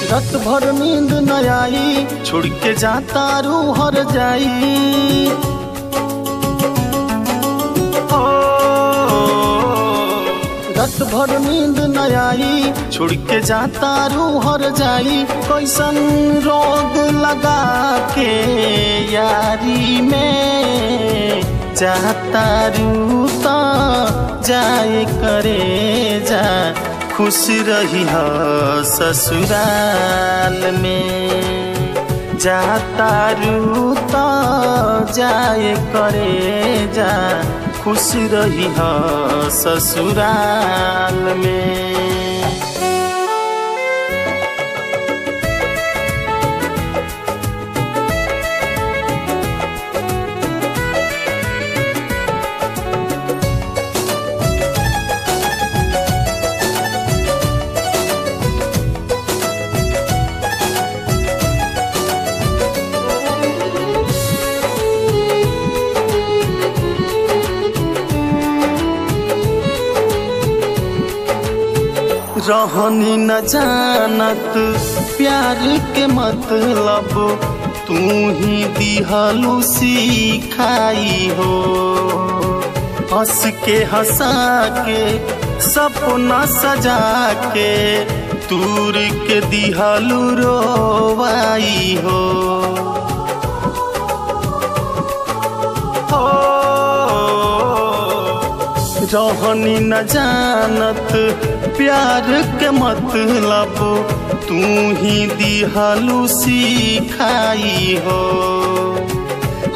रात भर नींद न आई, छोड़ के जाता रू हर जाई। रात भर नींद न आई, छोड़ के जाता रू हर जाई। कैसन रोग लगा के यारी में जाता रू तो जाए करे जा, खुश रही हो ससुराल में। जाता रू तो जाए करे जा, खुश रही हो ससुराल में। रहनी न जानत प्यार के मतलब, तू ही दिहलू सिखाई हो। हंस के हंसा के सपना सजा के, दूर के दिहलू रोवाई हो। रहनी न जानत प्यार के मतलब, तू ही दिहलू सिखाई हो।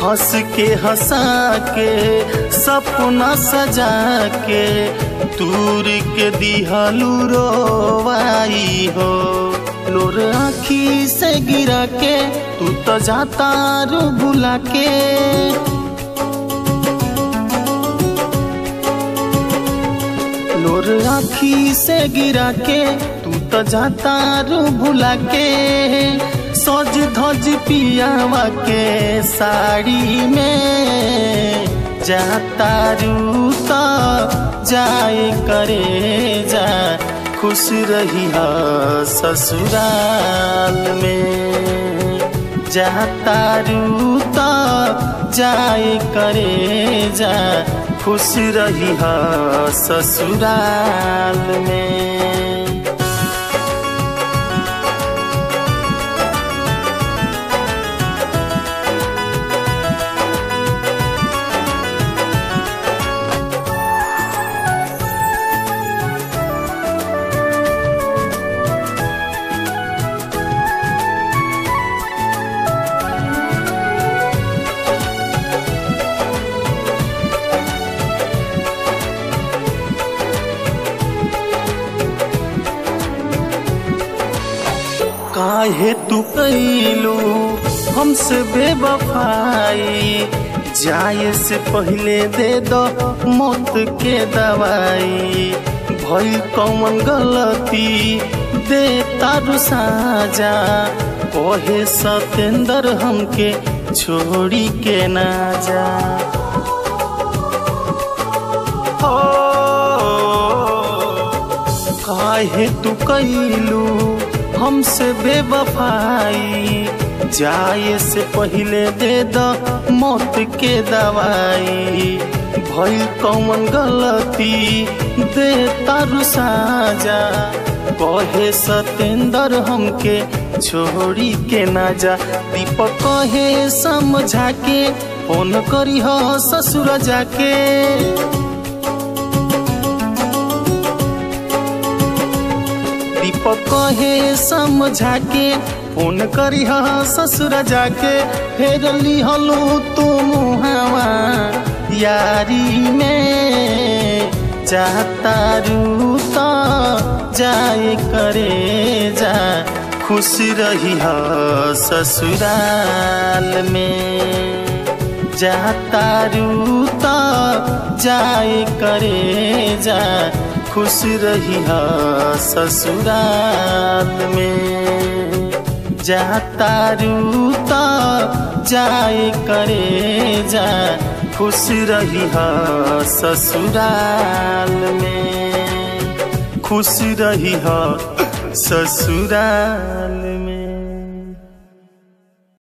हंस के हंसा के सपना सजा के, दूर के दिहलू रोवाई हो। लोर आँखी से गिरा के तू तो जाता रू भुला के। लोर आँखी से गिरा के तू तो जाता रू भुला के। सज धज पियावा के साड़ी में जाता रू तो जाए करे जा, खुश रही हो ससुराल में। जाता रू तो जाए करे जा, खुश रही हो ससुराल में। काहे तू कैलू हमसे बेवफाई, जाए से पहले दे दो मौत के दवाई। भइल कौन गलती दे तारू साजा, कहे सतेंद्र हमके छोड़ी के ना जा। काहे तू कैलू हमसे बेवफाई, जाए से पहले दे दो मौत के दवाई। भइल कौन गलती दे तारू साजा, कहे सतेंद्र हमके छोड़ी के ना जा। दीपक कहे समझा के फोन करी हो ससुर जाके। दीपक कहे समझा के फोन करी हो ससुर जाके। फेर लिहलू तू मुहावा यारी में, जाता रू तो जाए करे जा, खुश रही हो ससुराल में। जाता रू तो जाए करे जा, खुश रही हो ससुराल में। जाता रू तो जाए करे जा, खुश रही हो ससुराल में। खुश रही हो ससुराल।